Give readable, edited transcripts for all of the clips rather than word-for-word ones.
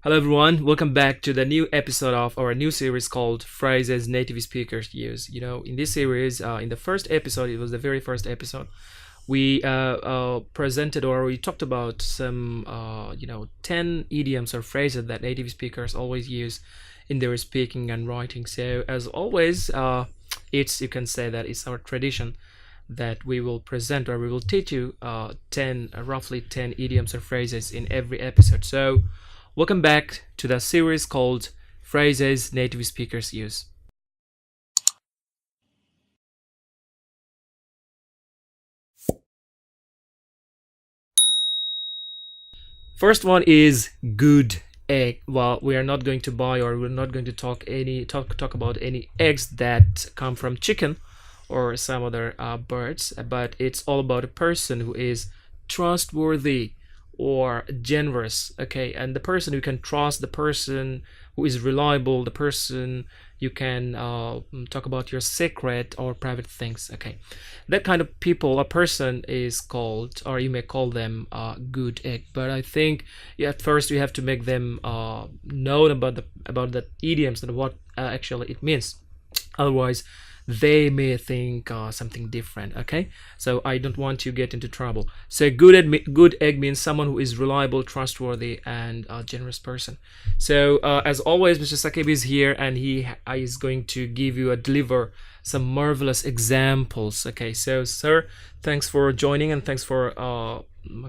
Hello everyone, welcome back to the new episode of our new series called Phrases Native Speakers Use. In this series, in the first episode, it was the very first episode, we presented or we talked about some, 10 idioms or phrases that native speakers always use in their speaking and writing. So as always, you can say that it's our tradition that we will present or we will teach you roughly 10 idioms or phrases in every episode. So welcome back to the series called Phrases Native Speakers Use. First one is good egg. Well, we are not going to buy or we're not going to talk about any eggs that come from chicken or some other birds, but it's all about a person who is trustworthy or generous, okay, and the person you can trust, the person who is reliable, the person you can talk about your secret or private things, okay. That kind of people, a person is called, or you may call them good egg. But I think at first you have to make them known about the idioms and what actually it means. Otherwise they may think something different, okay. So I don't want to get into trouble. So good egg means someone who is reliable, trustworthy, and a generous person. So as always, Mr. Sakib is here, and he is going to deliver some marvelous examples. Okay, so sir, thanks for joining and thanks for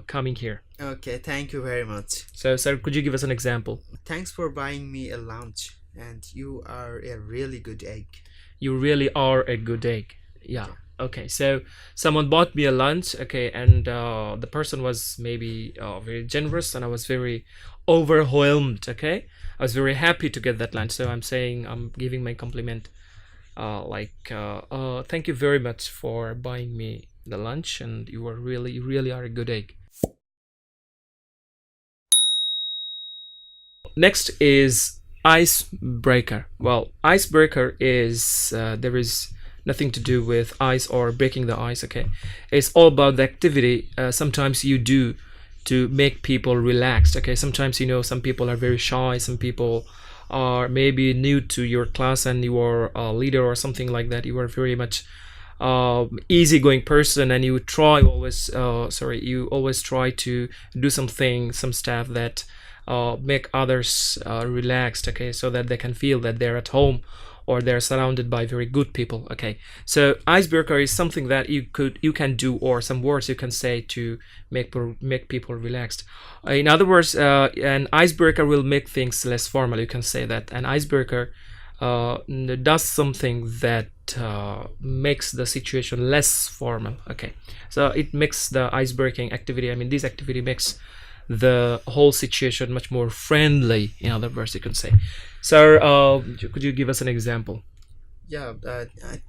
coming here. Okay, thank you very much. So sir, could you give us an example? Thanks for buying me a lunch, and you are a really good egg. You really are a good egg. Yeah. Okay, so someone bought me a lunch, okay, and the person was maybe very generous, and I was very overwhelmed, okay. I was very happy to get that lunch, so I'm giving my compliment, thank you very much for buying me the lunch, and you really are a good egg. Next is icebreaker. Well, icebreaker is there is nothing to do with ice or breaking the ice, okay. It's all about the activity sometimes you do to make people relaxed, okay. Sometimes some people are very shy, some people are maybe new to your class and you are a leader or something like that. You are very much easygoing person, and you always try to do some stuff that make others relaxed, okay, so that they can feel that they're at home or they're surrounded by very good people, okay. So icebreaker is something that you can do, or some words you can say to make people relaxed. In other words, an icebreaker will make things less formal. You can say that an icebreaker does something that makes the situation less formal, okay. So it makes the icebreaking activity, this activity makes the whole situation much more friendly, in other words, you can say. So could you give us an example? Yeah,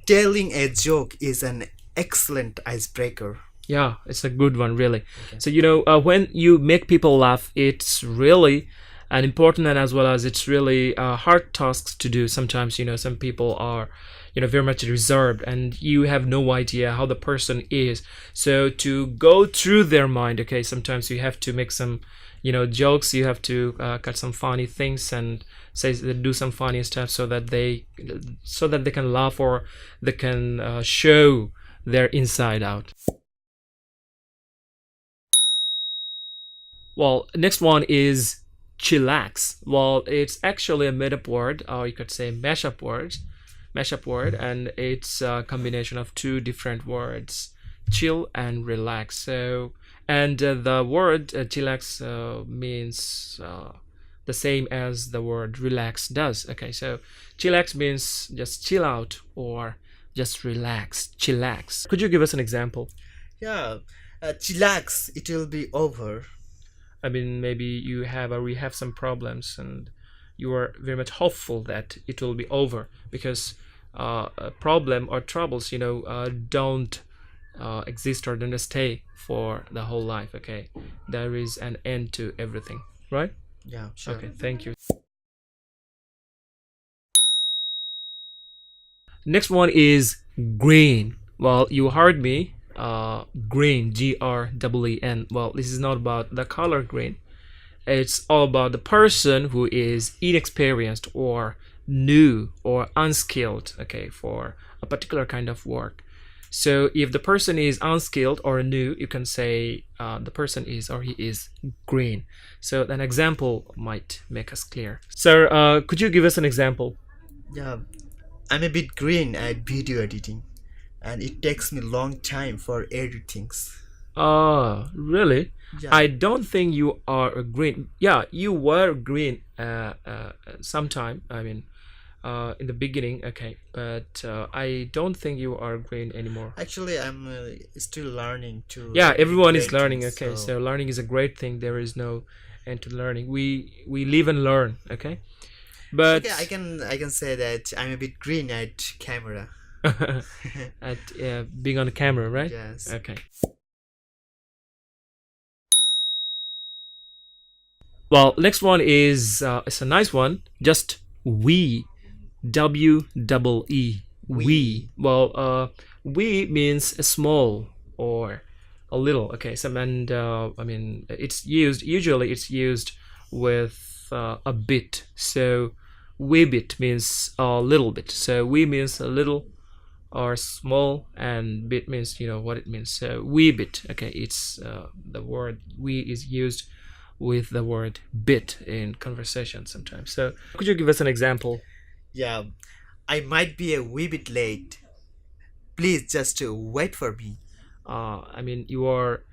telling a joke is an excellent icebreaker. Yeah, it's a good one, really. Okay. So when you make people laugh, it's really an important, and as well as it's really hard tasks to do. Sometimes some people are very much reserved, and you have no idea how the person is. So to go through their mind, okay, sometimes you have to make some jokes. You have to cut some funny things and do some funny stuff so that they can laugh, or they can show their inside out. Well, next one is chillax. Well, it's actually a made-up word, or you could say mashup word, and it's a combination of two different words, chill and relax. So, and the word chillax means the same as the word relax does, okay. So chillax means just chill out or just relax, chillax. Could you give us an example? Yeah, chillax, it will be over. Maybe we have some problems, and you are very much hopeful that it will be over, because a problem or troubles don't exist or don't stay for the whole life, okay. There is an end to everything, right? Yeah, sure. Okay, thank you. Next one is green. Well, you heard me. Green, GREEN. Well, this is not about the color green. It's all about the person who is inexperienced or new or unskilled, okay, for a particular kind of work. So if the person is unskilled or new, you can say the person is or he is green. So an example might make us clear. Sir, could you give us an example? Yeah, I'm a bit green at video editing, and it takes me long time for edit things. Oh, really? Yeah. I don't think you are a green. Yeah, you were green sometime. I mean, in the beginning, okay, but I don't think you are green anymore. Actually, I'm still learning to. Yeah, everyone is great learning. things, Okay, so learning is a great thing. There is no end to learning. We live and learn. Okay, but okay, I can say that I'm a bit green at camera. at being on the camera, right? Yes. Okay. Well, next one is it's a nice one. Just we, WEE, we. Well, we means a small or a little. Okay, so and I mean it's used usually it's used with a bit. So wee bit means a little bit. So we means a little or small, and bit means what it means. So wee bit. Okay, it's the word we is used with the word bit in conversation sometimes. So could you give us an example? Yeah, I might be a wee bit late. Please just wait for me. I mean, you are,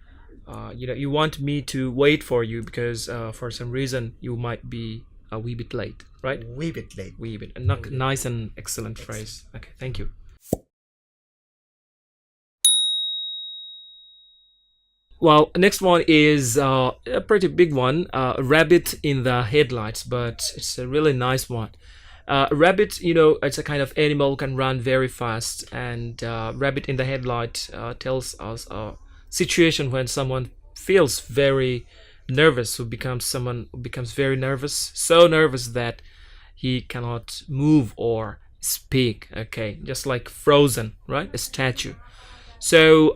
you want me to wait for you because for some reason you might be a wee bit late, right? Wee bit late. Wee bit. A Wee bit. nice and excellent phrase. Okay, thank you. Well, next one is a pretty big one, rabbit in the headlights, but it's a really nice one. Rabbit, it's a kind of animal can run very fast, and rabbit in the headlight tells us a situation when someone feels very nervous, who becomes someone who becomes very nervous, so nervous that he cannot move or speak. Okay, just like frozen, right? A statue. So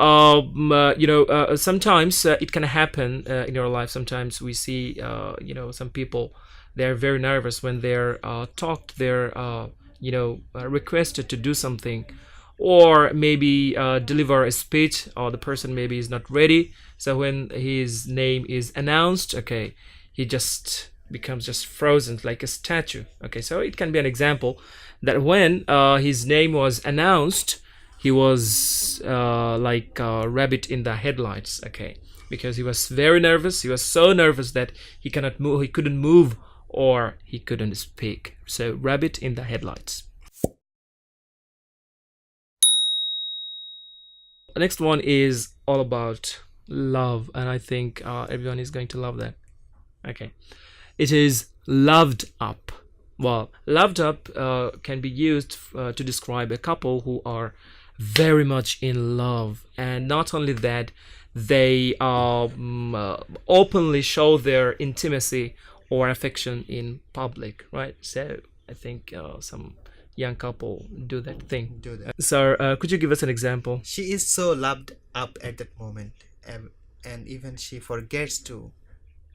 sometimes it can happen in your life. Sometimes we see some people, they're very nervous when they're talked, they're requested to do something, or maybe deliver a speech, or the person maybe is not ready. So when his name is announced, okay, he just becomes just frozen like a statue. Okay, so it can be an example that when his name was announced, he was like a rabbit in the headlights. Okay, because he was very nervous. He was so nervous that he cannot move, he couldn't move, or he couldn't speak. So rabbit in the headlights. The next one is all about love, and I think everyone is going to love that. Okay, it is loved up. Well, loved up can be used to describe a couple who are very much in love, and not only that, they openly show their intimacy or affection in public, right? So I think some young couple do that thing. Do that. So could you give us an example? She is so loved up at that moment, and even she forgets to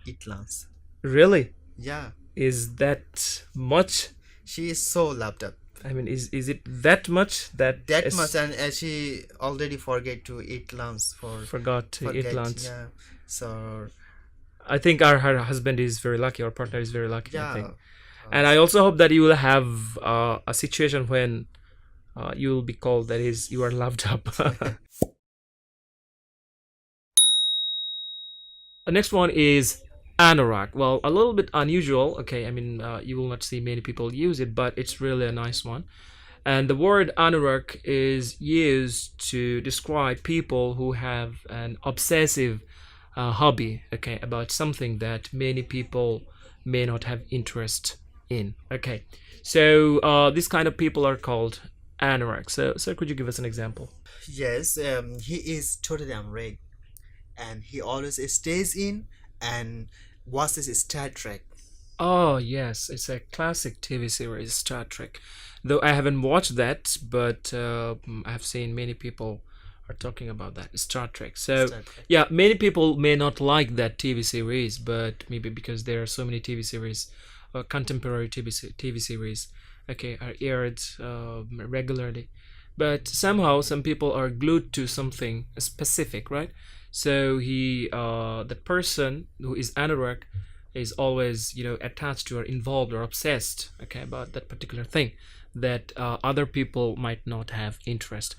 eat lunch. Really? Yeah, Is that much? she is so loved up. I mean, is it that much that That much, and she already forget to eat lunch forgot to eat forget. lunch? Yeah, so I think her husband is very lucky, or partner is very lucky, I yeah. think. And I also hope that you will have a situation when you will be called, that is, you are loved up. The next one is anorak. Well, a little bit unusual. Okay, I mean, you will not see many people use it, but it's really a nice one. And the word anorak is used to describe people who have an obsessive hobby, okay, about something that many people may not have interest in. Okay, so these kind of people are called anorak. So could you give us an example? Yes, he is totally unread, and he always stays in and watches Star Trek. Oh, yes, it's a classic TV series, Star Trek. Though I haven't watched that, but I have seen many people are talking about that, Star Trek. So Star Trek. yeah, many people may not like that TV series, but maybe because there are so many TV series, contemporary TV series, okay, are aired regularly. But somehow some people are glued to something specific, right? So the person who is anorak is always, attached to or involved or obsessed, okay, about that particular thing that other people might not have interest.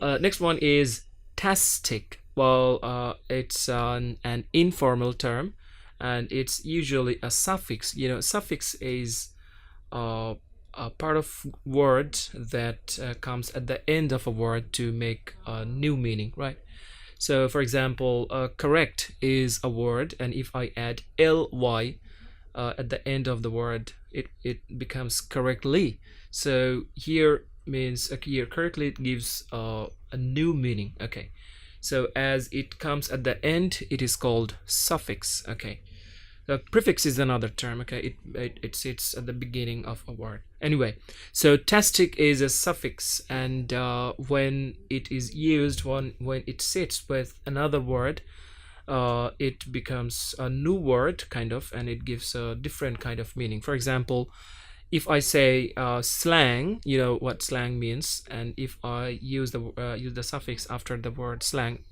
Next one is tastic. Well, it's an informal term, and it's usually a suffix. Suffix is a part of word that comes at the end of a word to make a new meaning, right? So, for example, correct is a word, and if I add ly at the end of the word, it becomes correctly. So here means here correctly, it gives a new meaning. Okay, so as it comes at the end, it is called suffix. Okay, the prefix is another term. Okay, it sits at the beginning of a word. Anyway, so tastic is a suffix, and when it is used, when it sits with another word, it becomes a new word kind of, and it gives a different kind of meaning. For example, if I say slang, you know what slang means, and if I use the suffix after the word slang,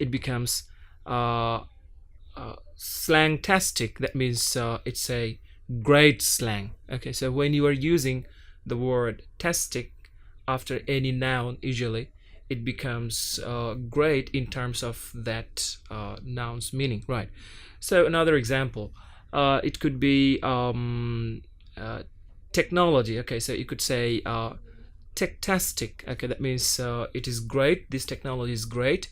it becomes uh, slangtastic. That means it's a great slang. Okay, so when you are using the word tastic after any noun, usually it becomes great in terms of that noun's meaning, right? So another example, it could be technology. Okay, so you could say techtastic. Okay, that means it is great. This technology is great,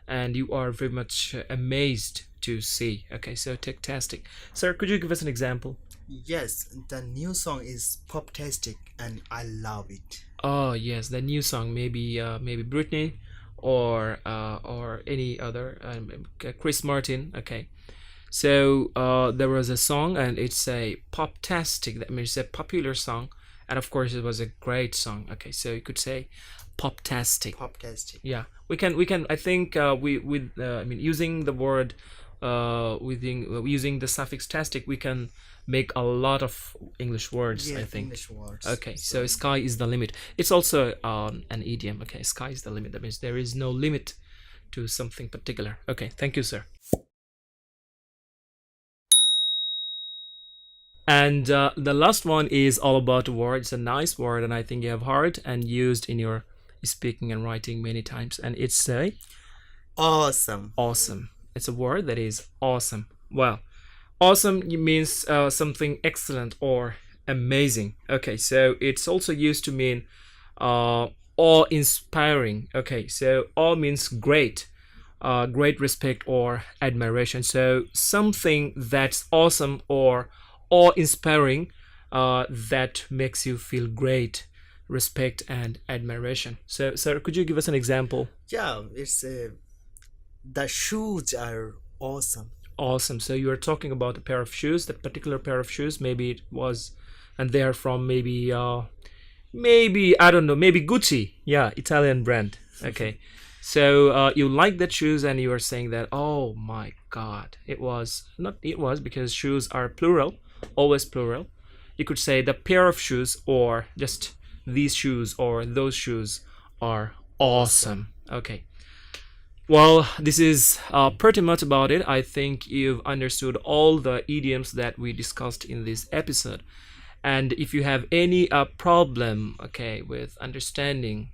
and you are very much amazed to see. Okay, so techtastic. Sir, could you give us an example? Yes, the new song is poptastic, and I love it. Oh yes, the new song, maybe Britney or any other, Chris Martin. Okay, so there was a song, and it's a poptastic. That means a popular song, and of course it was a great song. Okay, so you could say poptastic. Poptastic. Yeah, we can. I think I mean, using the word using the suffix tastic, we can make a lot of English words, Yeah, I think. English words. Okay, so sky is the limit. It's also an idiom. Okay, sky is the limit. That means there is no limit to something particular. Okay, thank you, sir. And the last one is all about a word. It's a nice word, and I think you have heard and used in your speaking and writing many times. And it's Awesome. awesome. It's a word that is awesome. Well, awesome means something excellent or amazing. Okay, so it's also used to mean awe-inspiring. Okay, so awe means great, great respect or admiration. So something that's awesome or awe-inspiring, that makes you feel great, respect and admiration. So, sir, could you give us an example? Yeah, it's the shoes are awesome. Awesome. So you are talking about a pair of shoes, that particular pair of shoes. Maybe it was, and they are from maybe I don't know, maybe Gucci. Yeah, Italian brand. Okay. So you like that shoes, and you are saying that, oh my God, it was not. It was because shoes are plural, always plural. You could say the pair of shoes, or just these shoes, or those shoes are awesome. Okay. Well, this is pretty much about it. I think you've understood all the idioms that we discussed in this episode. And if you have any problem, okay, with understanding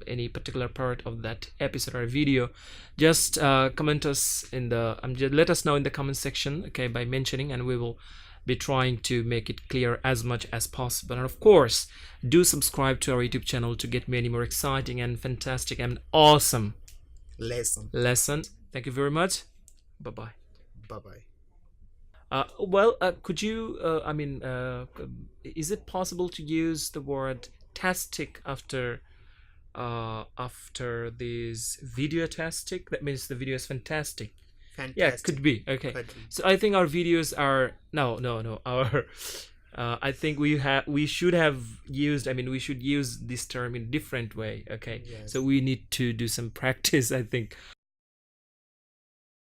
any particular part of that episode or video, just comment us in the just let us know in the comment section, okay, by mentioning, and we will be trying to make it clear as much as possible. And of course, do subscribe to our YouTube channel to get many more exciting and fantastic and awesome lesson. Thank you very much. Bye bye. Bye bye. Well, could you? Is it possible to use the word tastic after this video tastic? That means the video is fantastic. Fantastic. Yeah, could be. Okay. Could be. So I think our videos are no. Our I think we should have used. I mean, we should use this term in a different way. Okay, Yes. so we need to do some practice, I think.